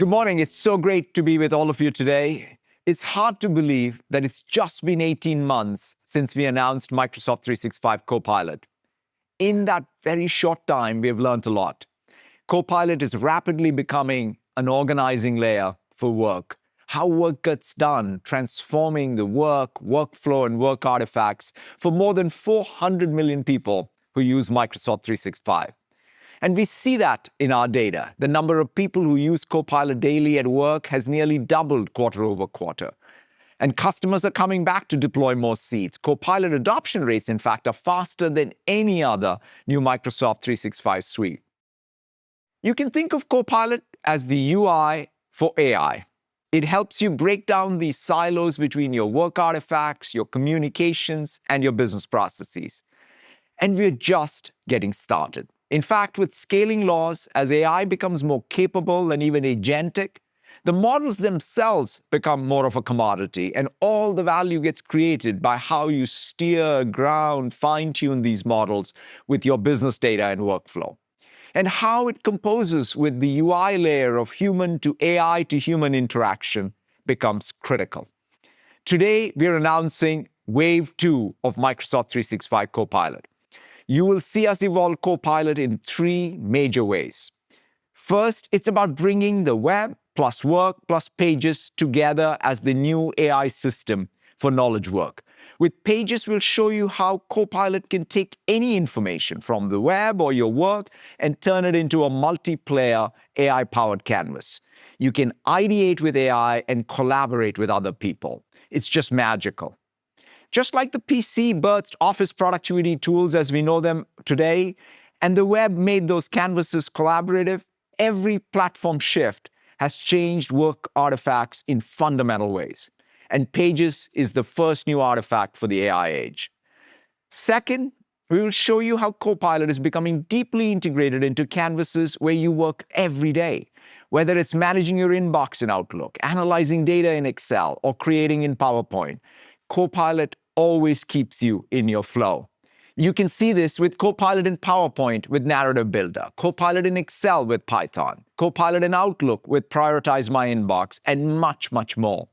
Good morning. It's so great to be with all of you today. It's hard to believe that it's just been 18 months since we announced Microsoft 365 Copilot. In that very short time, we have learned a lot. Copilot is rapidly becoming an organizing layer for work. How work gets done, transforming the work, workflow, and work artifacts for more than 400 million people who use Microsoft 365. And we see that in our data. The number of people who use Copilot daily at work has nearly doubled quarter over quarter. And customers are coming back to deploy more seats. Copilot adoption rates, in fact, are faster than any other new Microsoft 365 suite. You can think of Copilot as the UI for AI. It helps you break down these silos between your work artifacts, your communications, and your business processes. And we're just getting started. In fact, with scaling laws, as AI becomes more capable and even agentic, the models themselves become more of a commodity, and all the value gets created by how you steer, ground, fine-tune these models with your business data and workflow. And how it composes with the UI layer of human to AI to human interaction becomes critical. Today, we're announcing Wave 2 of Microsoft 365 Copilot. You will see us evolve Copilot in three major ways. First, it's about bringing the web plus work plus pages together as the new AI system for knowledge work. With Pages, we'll show you how Copilot can take any information from the web or your work and turn it into a multiplayer AI-powered canvas. You can ideate with AI and collaborate with other people. It's just magical. Just like the PC birthed office productivity tools as we know them today, and the web made those canvases collaborative, every platform shift has changed work artifacts in fundamental ways. And Pages is the first new artifact for the AI age. Second, we will show you how Copilot is becoming deeply integrated into canvases where you work every day, whether it's managing your inbox in Outlook, analyzing data in Excel, or creating in PowerPoint. Copilot always keeps you in your flow. You can see this with Copilot in PowerPoint with Narrative Builder, Copilot in Excel with Python, Copilot in Outlook with Prioritize My Inbox, and much, much more.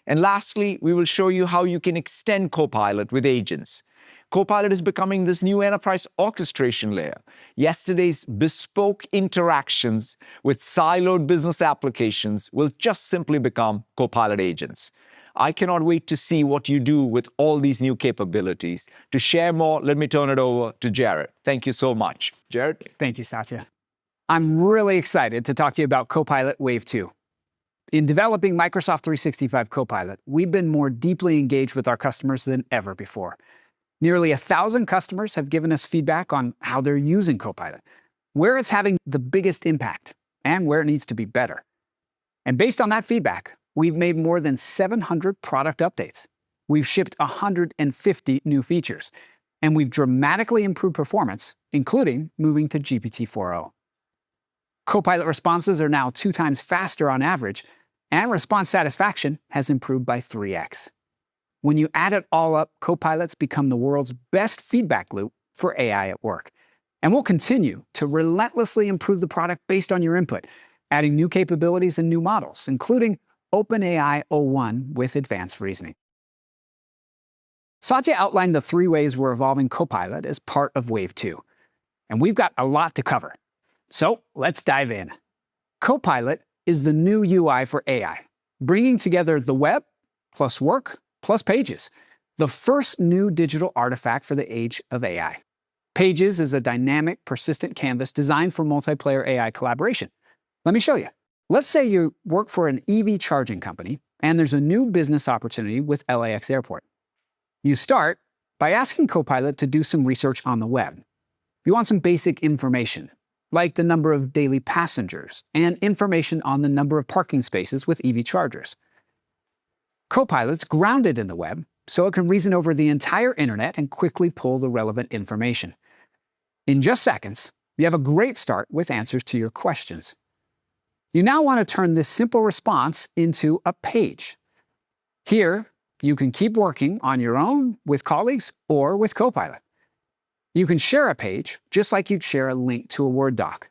And lastly, we will show you how you can extend Copilot with agents. Copilot is becoming this new enterprise orchestration layer. Yesterday's bespoke interactions with siloed business applications will just simply become Copilot agents. I cannot wait to see what you do with all these new capabilities. To share more, let me turn it over to Jared. Thank you so much. Jared? Thank you, Satya. I'm really excited to talk to you about Copilot Wave 2. In developing Microsoft 365 Copilot, we've been more deeply engaged with our customers than ever before. Nearly 1,000 customers have given us feedback on how they're using Copilot, where it's having the biggest impact, and where it needs to be better. And based on that feedback, we've made more than 700 product updates. We've shipped 150 new features, and we've dramatically improved performance, including moving to GPT-4o. Copilot responses are now 2 times faster on average, and response satisfaction has improved by 3x. When you add it all up, Copilots become the world's best feedback loop for AI at work. And we'll continue to relentlessly improve the product based on your input, adding new capabilities and new models, including OpenAI o1 with advanced reasoning. Satya outlined the 3 ways we're evolving Copilot as part of Wave 2. And we've got a lot to cover. So let's dive in. Copilot is the new UI for AI, bringing together the web plus work plus Pages, the first new digital artifact for the age of AI. Pages is a dynamic, persistent canvas designed for multiplayer AI collaboration. Let me show you. Let's say you work for an EV charging company, and there's a new business opportunity with LAX Airport. You start by asking Copilot to do some research on the web. You want some basic information, like the number of daily passengers and information on the number of parking spaces with EV chargers. Copilot's grounded in the web, so it can reason over the entire internet and quickly pull the relevant information. In just seconds, you have a great start with answers to your questions. You now want to turn this simple response into a page. Here, you can keep working on your own, with colleagues, or with Copilot. You can share a page just like you'd share a link to a Word doc.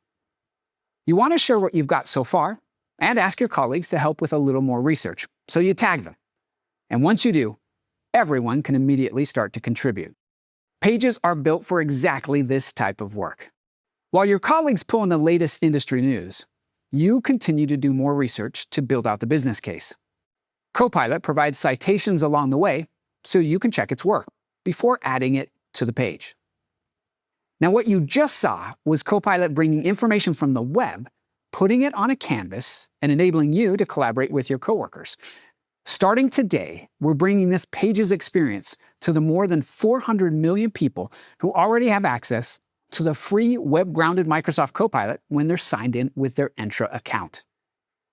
You want to share what you've got so far? and ask your colleagues to help with a little more research, so you tag them. And once you do, everyone can immediately start to contribute. Pages are built for exactly this type of work. While your colleagues pull in the latest industry news, you continue to do more research to build out the business case. Copilot provides citations along the way so you can check its work before adding it to the page. Now, what you just saw was Copilot bringing information from the web, putting it on a canvas, and enabling you to collaborate with your coworkers. Starting today, we're bringing this Pages experience to the more than 400 million people who already have access to the free web-grounded Microsoft Copilot when they're signed in with their Entra account.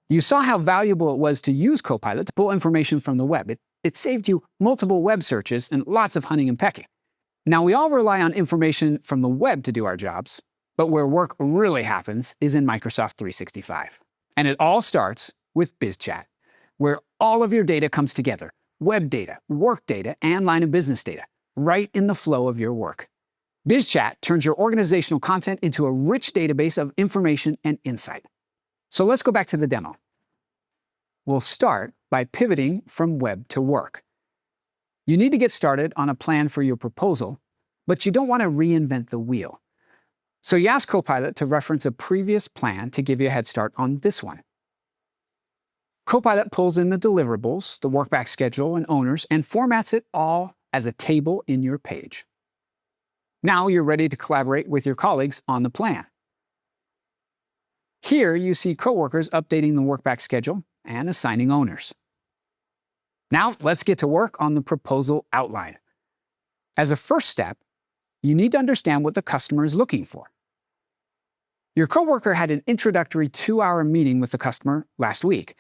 You saw how valuable it was to use Copilot to pull information from the web. It saved you multiple web searches and lots of hunting and pecking. Now, we all rely on information from the web to do our jobs, but where work really happens is in Microsoft 365. And it all starts with BizChat, where all of your data comes together: web data, work data, and line of business data, right in the flow of your work. BizChat turns your organizational content into a rich database of information and insight. So let's go back to the demo. We'll start by pivoting from web to work. You need to get started on a plan for your proposal, but you don't want to reinvent the wheel. So you ask Copilot to reference a previous plan to give you a head start on this one. Copilot pulls in the deliverables, the workback schedule, and owners, and formats it all as a table in your page. Now you're ready to collaborate with your colleagues on the plan. Here you see coworkers updating the workback schedule and assigning owners. Now let's get to work on the proposal outline. As a first step, you need to understand what the customer is looking for. Your coworker had an introductory 2-hour meeting with the customer last week.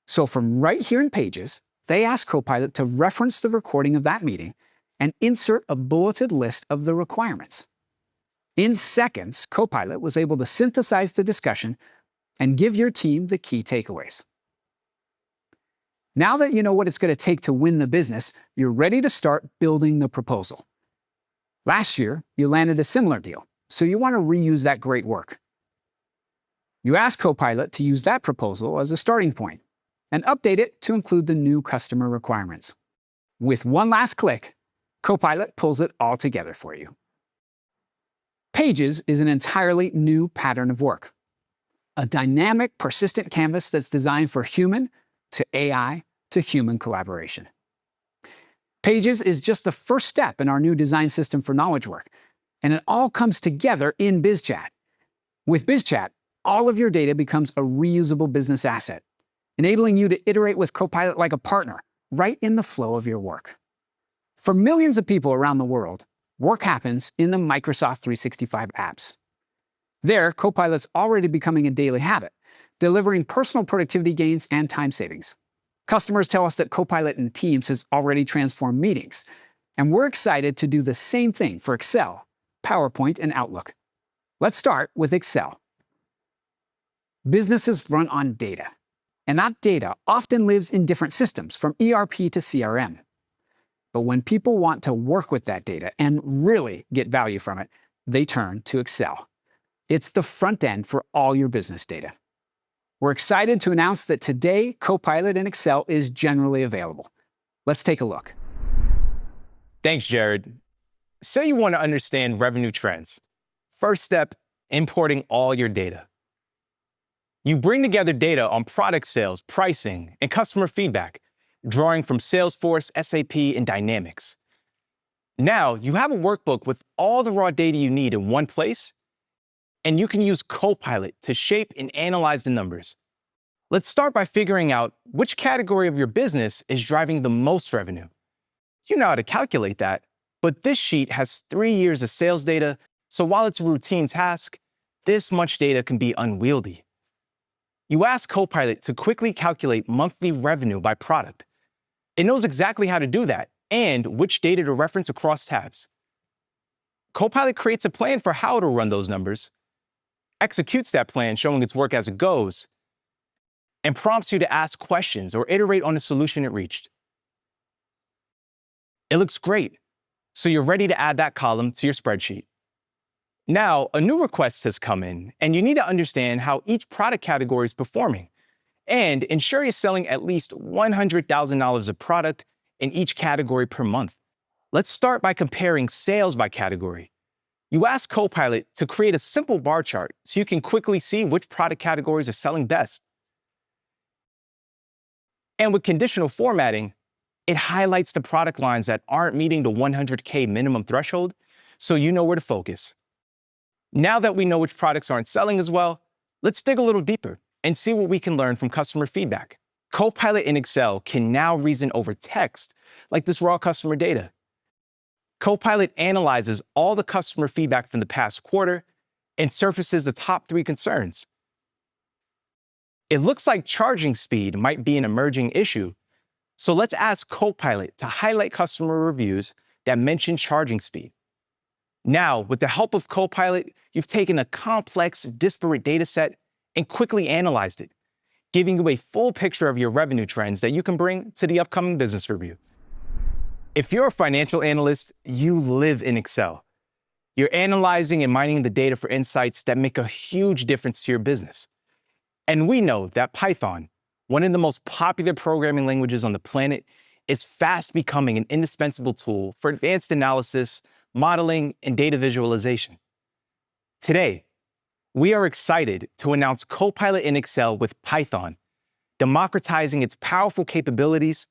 So from right here in Pages, they asked Copilot to reference the recording of that meeting and insert a bulleted list of the requirements. In seconds, Copilot was able to synthesize the discussion and give your team the key takeaways. Now that you know what it's going to take to win the business, you're ready to start building the proposal. Last year, you landed a similar deal, so you want to reuse that great work. You ask Copilot to use that proposal as a starting point and update it to include the new customer requirements. With one last click, Copilot pulls it all together for you. Pages is an entirely new pattern of work. A dynamic, persistent canvas that's designed for human to AI to human collaboration. Pages is just the first step in our new design system for knowledge work, and it all comes together in BizChat. With BizChat, all of your data becomes a reusable business asset, enabling you to iterate with Copilot like a partner, right in the flow of your work. For millions of people around the world, work happens in the Microsoft 365 apps. There, Copilot's already becoming a daily habit, delivering personal productivity gains and time savings. Customers tell us that Copilot in Teams has already transformed meetings, and we're excited to do the same thing for Excel, PowerPoint, and Outlook. Let's start with Excel. Businesses run on data, and that data often lives in different systems, from ERP to CRM. But when people want to work with that data and really get value from it, they turn to Excel. It's the front end for all your business data. We're excited to announce that today, Copilot in Excel is generally available. Let's take a look. Thanks, Jared. Say you want to understand revenue trends. First step, importing all your data. You bring together data on product sales, pricing, and customer feedback, drawing from Salesforce, SAP, and Dynamics. Now, you have a workbook with all the raw data you need in one place, and you can use Copilot to shape and analyze the numbers. Let's start by figuring out which category of your business is driving the most revenue. You know how to calculate that, but this sheet has 3 years of sales data, so while it's a routine task, this much data can be unwieldy. You ask Copilot to quickly calculate monthly revenue by product. It knows exactly how to do that and which data to reference across tabs. Copilot creates a plan for how to run those numbers, executes that plan showing its work as it goes, and prompts you to ask questions or iterate on the solution it reached. It looks great, so you're ready to add that column to your spreadsheet. Now, a new request has come in, and you need to understand how each product category is performing. And ensure you're selling at least $100,000 of product in each category per month. Let's start by comparing sales by category. You ask Copilot to create a simple bar chart so you can quickly see which product categories are selling best. And with conditional formatting, it highlights the product lines that aren't meeting the 100K minimum threshold, so you know where to focus. Now that we know which products aren't selling as well, let's dig a little deeper and see what we can learn from customer feedback. Copilot in Excel can now reason over text, like this raw customer data. Copilot analyzes all the customer feedback from the past quarter and surfaces the top 3 concerns. It looks like charging speed might be an emerging issue, so let's ask Copilot to highlight customer reviews that mention charging speed. Now, with the help of Copilot, you've taken a complex, disparate data set and quickly analyzed it, giving you a full picture of your revenue trends that you can bring to the upcoming business review. If you're a financial analyst, you live in Excel. You're analyzing and mining the data for insights that make a huge difference to your business. And we know that Python, one of the most popular programming languages on the planet, is fast becoming an indispensable tool for advanced analysis, modeling, and data visualization. Today, we are excited to announce Copilot in Excel with Python, democratizing its powerful capabilities,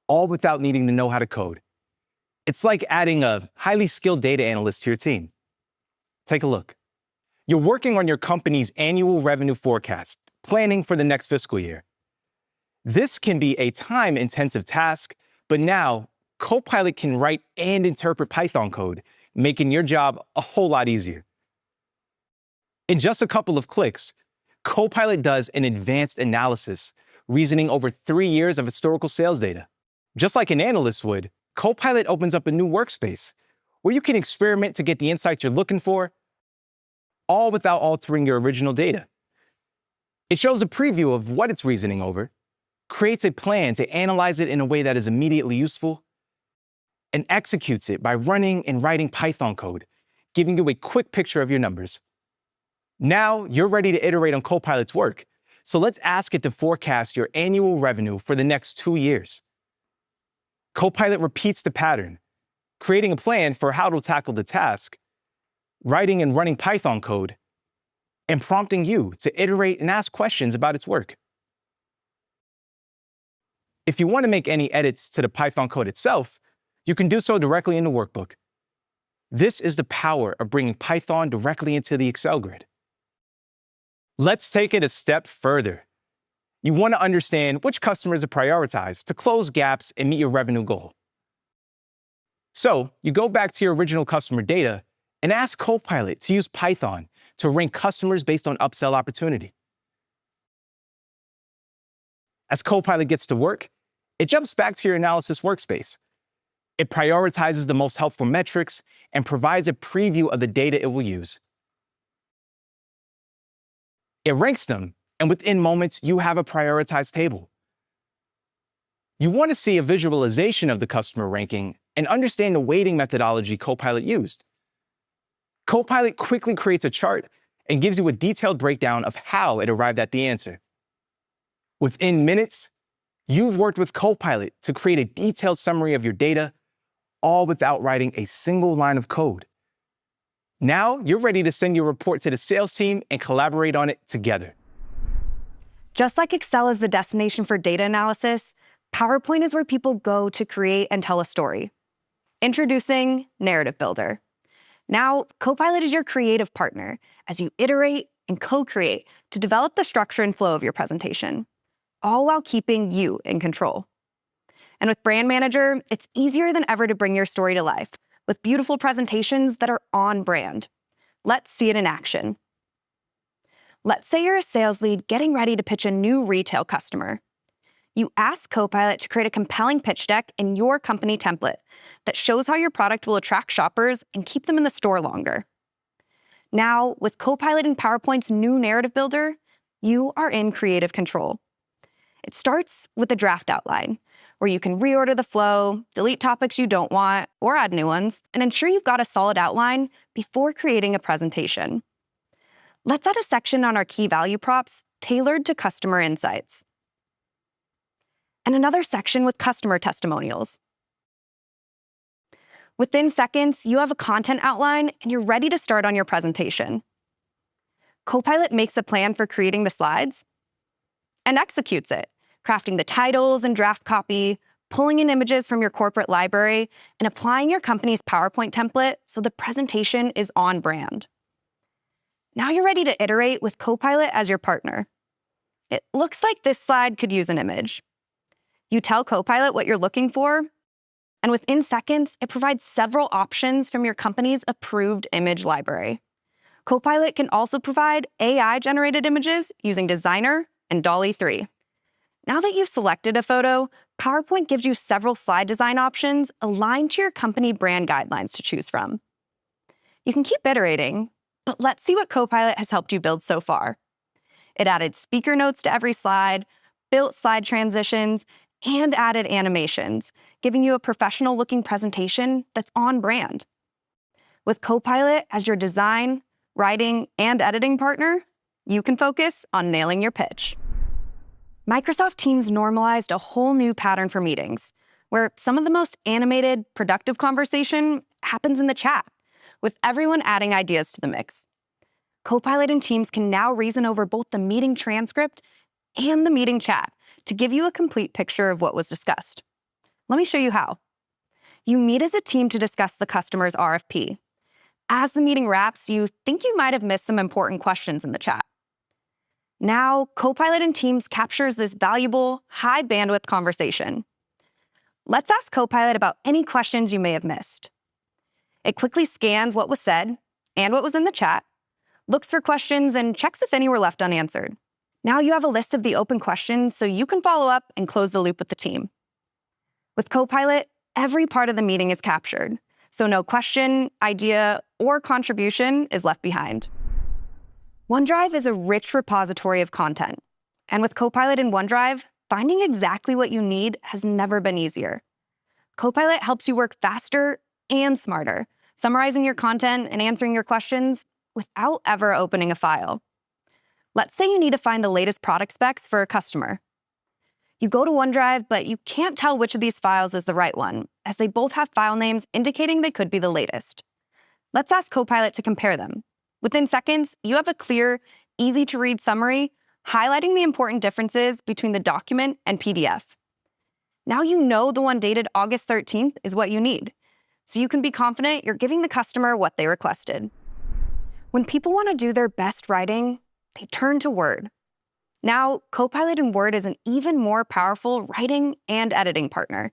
all without needing to know how to code. It's like adding a highly skilled data analyst to your team. Take a look. You're working on your company's annual revenue forecast, planning for the next fiscal year. This can be a time-intensive task, but now Copilot can write and interpret Python code, making your job a whole lot easier. In just a couple of clicks, Copilot does an advanced analysis, reasoning over 3 years of historical sales data. Just like an analyst would, Copilot opens up a new workspace where you can experiment to get the insights you're looking for, all without altering your original data. It shows a preview of what it's reasoning over, creates a plan to analyze it in a way that is immediately useful, and executes it by running and writing Python code, giving you a quick picture of your numbers. Now you're ready to iterate on Copilot's work, so let's ask it to forecast your annual revenue for the next 2 years. Copilot repeats the pattern, creating a plan for how to tackle the task, writing and running Python code, and prompting you to iterate and ask questions about its work. If you want to make any edits to the Python code itself, you can do so directly in the workbook. This is the power of bringing Python directly into the Excel grid. Let's take it a step further. You want to understand which customers are prioritized to close gaps and meet your revenue goal. So you go back to your original customer data and ask Copilot to use Python to rank customers based on upsell opportunity. As Copilot gets to work, it jumps back to your analysis workspace. It prioritizes the most helpful metrics and provides a preview of the data it will use. It ranks them, and within moments, you have a prioritized table. You want to see a visualization of the customer ranking and understand the weighting methodology Copilot used. Copilot quickly creates a chart and gives you a detailed breakdown of how it arrived at the answer. Within minutes, you've worked with Copilot to create a detailed summary of your data, all without writing a single line of code. Now you're ready to send your report to the sales team and collaborate on it together. Just like Excel is the destination for data analysis, PowerPoint is where people go to create and tell a story. Introducing Narrative Builder. Now, Copilot is your creative partner as you iterate and co-create to develop the structure and flow of your presentation, all while keeping you in control. And with Brand Manager, it's easier than ever to bring your story to life with beautiful presentations that are on brand. Let's see it in action. Let's say you're a sales lead getting ready to pitch a new retail customer. You ask Copilot to create a compelling pitch deck in your company template that shows how your product will attract shoppers and keep them in the store longer. Now, with Copilot and PowerPoint's new Narrative Builder, you are in creative control. It starts with a draft outline, where you can reorder the flow, delete topics you don't want, or add new ones, and ensure you've got a solid outline before creating a presentation. Let's add a section on our key value props tailored to customer insights. and another section with customer testimonials. Within seconds, you have a content outline and you're ready to start on your presentation. Copilot makes a plan for creating the slides and executes it, crafting the titles and draft copy, pulling in images from your corporate library, and applying your company's PowerPoint template so the presentation is on brand. Now you're ready to iterate with Copilot as your partner. It looks like this slide could use an image. You tell Copilot what you're looking for, and within seconds, it provides several options from your company's approved image library. Copilot can also provide AI-generated images using Designer and DALL-E 3. Now that you've selected a photo, PowerPoint gives you several slide design options aligned to your company brand guidelines to choose from. You can keep iterating, but let's see what Copilot has helped you build so far. It added speaker notes to every slide, built slide transitions, and added animations, giving you a professional-looking presentation that's on brand. With Copilot as your design, writing, and editing partner, you can focus on nailing your pitch. Microsoft Teams normalized a whole new pattern for meetings, where some of the most animated, productive conversation happens in the chat, with everyone adding ideas to the mix. Copilot and Teams can now reason over both the meeting transcript and the meeting chat to give you a complete picture of what was discussed. Let me show you how. You meet as a team to discuss the customer's RFP. As the meeting wraps, you think you might have missed some important questions in the chat. Now, Copilot in Teams captures this valuable, high-bandwidth conversation. Let's ask Copilot about any questions you may have missed. It quickly scans what was said and what was in the chat, looks for questions, and checks if any were left unanswered. Now you have a list of the open questions so you can follow up and close the loop with the team. With Copilot, every part of the meeting is captured, so no question, idea, or contribution is left behind. OneDrive is a rich repository of content, and with Copilot in OneDrive, finding exactly what you need has never been easier. Copilot helps you work faster and smarter, summarizing your content and answering your questions without ever opening a file. Let's say you need to find the latest product specs for a customer. You go to OneDrive, but you can't tell which of these files is the right one, as they both have file names indicating they could be the latest. Let's ask Copilot to compare them. Within seconds, you have a clear, easy-to-read summary highlighting the important differences between the document and PDF. Now you know the one dated August 13th is what you need, so you can be confident you're giving the customer what they requested. When people want to do their best writing, they turn to Word. Now, Copilot in Word is an even more powerful writing and editing partner,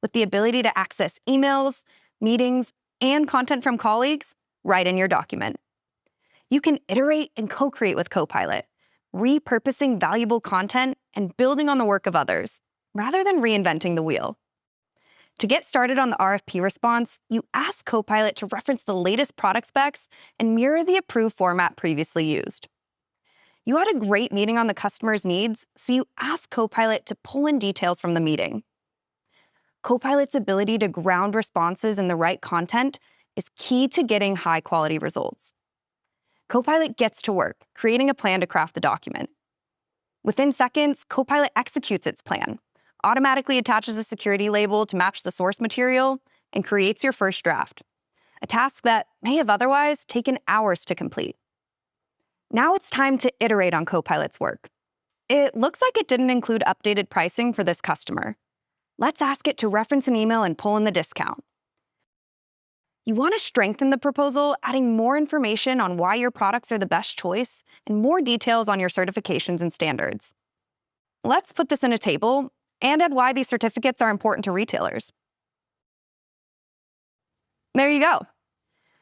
with the ability to access emails, meetings, and content from colleagues right in your document. You can iterate and co-create with Copilot, repurposing valuable content and building on the work of others, rather than reinventing the wheel. To get started on the RFP response, you ask Copilot to reference the latest product specs and mirror the approved format previously used. You had a great meeting on the customer's needs, so you ask Copilot to pull in details from the meeting. Copilot's ability to ground responses in the right content is key to getting high-quality results. Copilot gets to work, creating a plan to craft the document. Within seconds, Copilot executes its plan, automatically attaches a security label to match the source material, and creates your first draft, a task that may have otherwise taken hours to complete. Now it's time to iterate on Copilot's work. It looks like it didn't include updated pricing for this customer. Let's ask it to reference an email and pull in the discount. You want to strengthen the proposal, adding more information on why your products are the best choice and more details on your certifications and standards. Let's put this in a table and add why these certificates are important to retailers. There you go.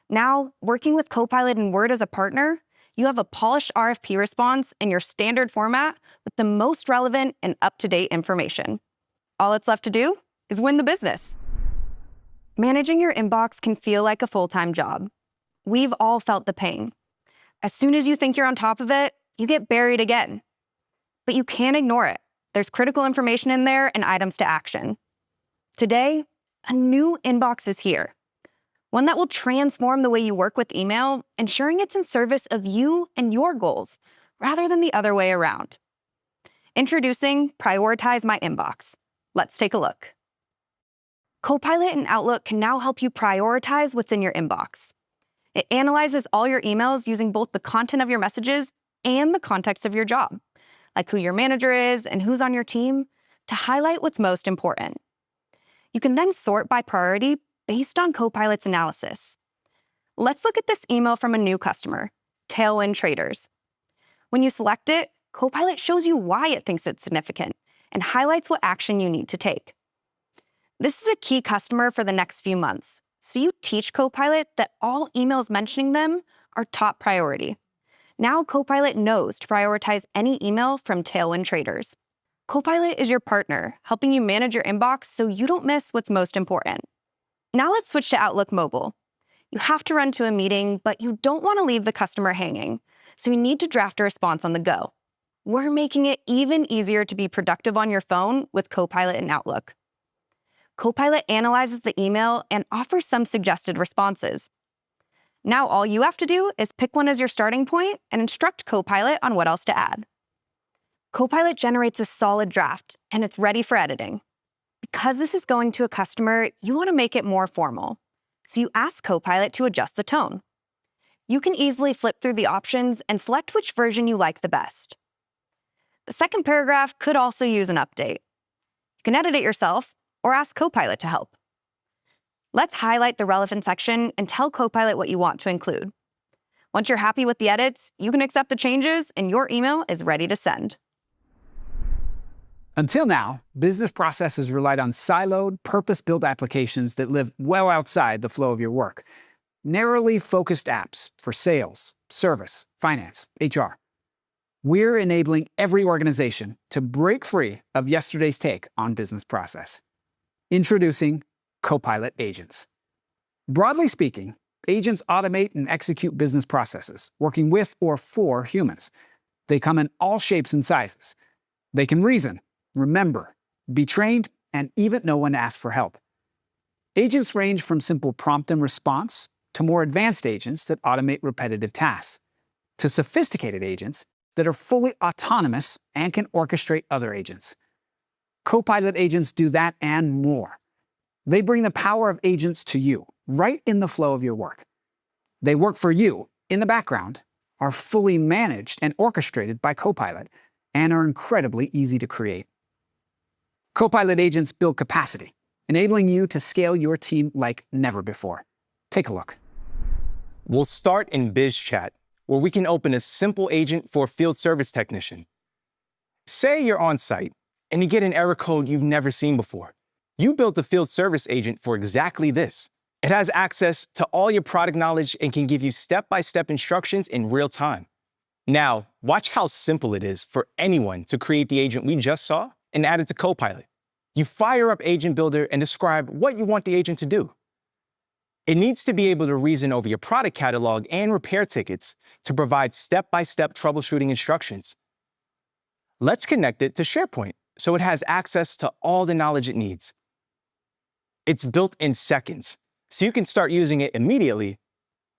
Now, working with Copilot in Word as a partner, you have a polished RFP response in your standard format with the most relevant and up-to-date information. All it's left to do is win the business. Managing your inbox can feel like a full-time job. We've all felt the pain. As soon as you think you're on top of it, you get buried again. But you can't ignore it. There's critical information in there and items to action. Today, a new inbox is here. One that will transform the way you work with email, ensuring it's in service of you and your goals, rather than the other way around. Introducing Prioritize My Inbox, Let's take a look. Copilot in Outlook can now help you prioritize what's in your inbox. It analyzes all your emails using both the content of your messages and the context of your job, like who your manager is and who's on your team, to highlight what's most important. You can then sort by priority based on Copilot's analysis. Let's look at this email from a new customer, Tailwind Traders. When you select it, Copilot shows you why it thinks it's significant and highlights what action you need to take. This is a key customer for the next few months, so you teach Copilot that all emails mentioning them are top priority. Now Copilot knows to prioritize any email from Tailwind Traders. Copilot is your partner, helping you manage your inbox so you don't miss what's most important. Now let's switch to Outlook Mobile. You have to run to a meeting, but you don't want to leave the customer hanging, so you need to draft a response on the go. We're making it even easier to be productive on your phone with Copilot in Outlook. Copilot analyzes the email and offers some suggested responses. Now all you have to do is pick one as your starting point and instruct Copilot on what else to add. Copilot generates a solid draft, and it's ready for editing. Because this is going to a customer, you want to make it more formal, so you ask Copilot to adjust the tone. You can easily flip through the options and select which version you like the best. The second paragraph could also use an update. You can edit it yourself or ask Copilot to help. Let's highlight the relevant section and tell Copilot what you want to include. Once you're happy with the edits, you can accept the changes and your email is ready to send. Until now, business processes relied on siloed, purpose-built applications that live well outside the flow of your work. Narrowly focused apps for sales, service, finance, HR. We're enabling every organization to break free of yesterday's take on business process. Introducing Copilot Agents. Broadly speaking, agents automate and execute business processes, working with or for humans. They come in all shapes and sizes. They can reason, remember, be trained, and even know when to ask for help. Agents range from simple prompt and response to more advanced agents that automate repetitive tasks, to sophisticated agents that are fully autonomous and can orchestrate other agents. Copilot agents do that and more. They bring the power of agents to you, right in the flow of your work. They work for you in the background, are fully managed and orchestrated by Copilot, and are incredibly easy to create. Copilot agents build capacity, enabling you to scale your team like never before. Take a look. We'll start in BizChat, where we can open a simple agent for a field service technician. Say you're on site and you get an error code you've never seen before. You built a field service agent for exactly this. It has access to all your product knowledge and can give you step-by-step instructions in real time. Now, watch how simple it is for anyone to create the agent we just saw and add it to Copilot. You fire up Agent Builder and describe what you want the agent to do. It needs to be able to reason over your product catalog and repair tickets to provide step-by-step troubleshooting instructions. Let's connect it to SharePoint so it has access to all the knowledge it needs. It's built in seconds, so you can start using it immediately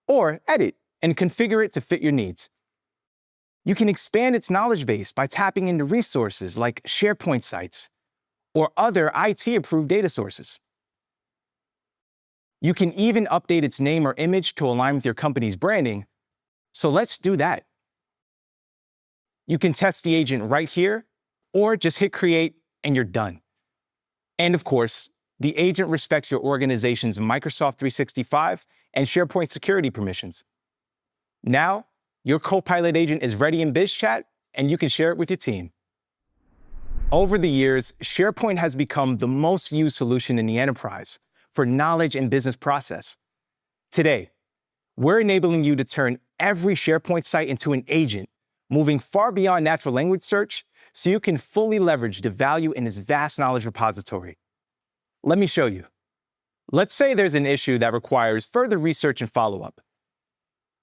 or edit and configure it to fit your needs. You can expand its knowledge base by tapping into resources like SharePoint sites or other IT-approved data sources. You can even update its name or image to align with your company's branding, so let's do that. You can test the agent right here, or just hit create and you're done. And of course, the agent respects your organization's Microsoft 365 and SharePoint security permissions. Now, your Copilot agent is ready in BizChat, and you can share it with your team. Over the years, SharePoint has become the most used solution in the enterprise for knowledge and business process. Today, we're enabling you to turn every SharePoint site into an agent, moving far beyond natural language search so you can fully leverage the value in its vast knowledge repository. Let me show you. Let's say there's an issue that requires further research and follow-up.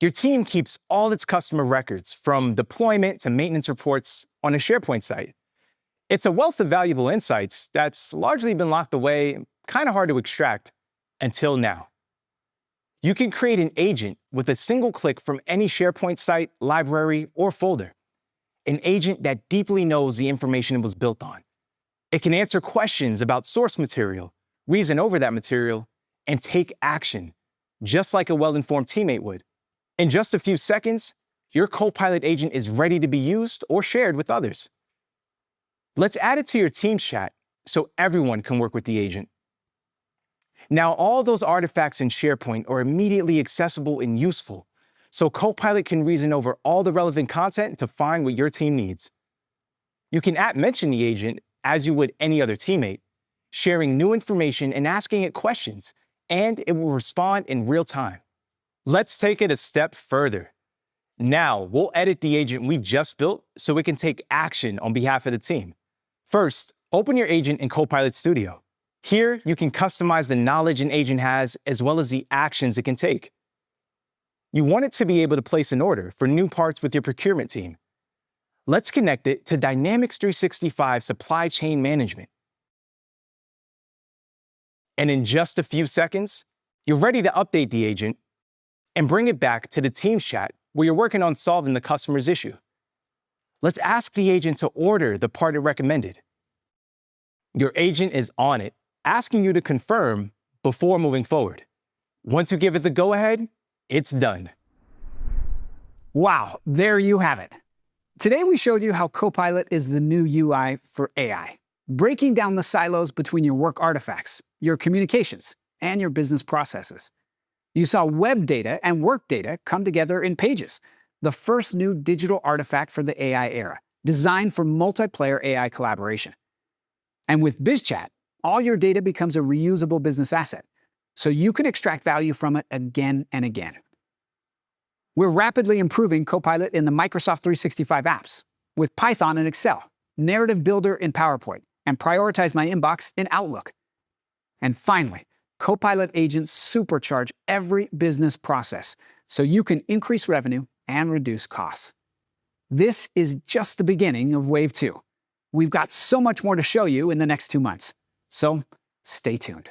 Your team keeps all its customer records, from deployment to maintenance reports, on a SharePoint site. It's a wealth of valuable insights that's largely been locked away, kind of hard to extract, until now. You can create an agent with a single click from any SharePoint site, library, or folder. An agent that deeply knows the information it was built on. It can answer questions about source material, reason over that material, and take action, just like a well-informed teammate would. In just a few seconds, your Copilot agent is ready to be used or shared with others. Let's add it to your team chat so everyone can work with the agent. Now, all those artifacts in SharePoint are immediately accessible and useful, so Copilot can reason over all the relevant content to find what your team needs. You can @mention the agent as you would any other teammate, sharing new information and asking it questions, and it will respond in real time. Let's take it a step further. Now, we'll edit the agent we just built so it can take action on behalf of the team. First, open your agent in Copilot Studio. Here, you can customize the knowledge an agent has as well as the actions it can take. You want it to be able to place an order for new parts with your procurement team. Let's connect it to Dynamics 365 Supply Chain Management. And in just a few seconds, you're ready to update the agent and bring it back to the team chat where you're working on solving the customer's issue. Let's ask the agent to order the part it recommended. Your agent is on it, asking you to confirm before moving forward. Once you give it the go-ahead, it's done. Wow, there you have it. Today we showed you how Copilot is the new UI for AI, breaking down the silos between your work artifacts, your communications, and your business processes. You saw web data and work data come together in Pages, the first new digital artifact for the AI era, designed for multiplayer AI collaboration. And with BizChat, all your data becomes a reusable business asset, so you can extract value from it again and again. We're rapidly improving Copilot in the Microsoft 365 apps, with Python and Excel, Narrative Builder in PowerPoint, and Prioritize My Inbox in Outlook. And finally, Copilot agents supercharge every business process, so you can increase revenue and reduce costs. This is just the beginning of Wave 2. We've got so much more to show you in the next 2 months, so stay tuned.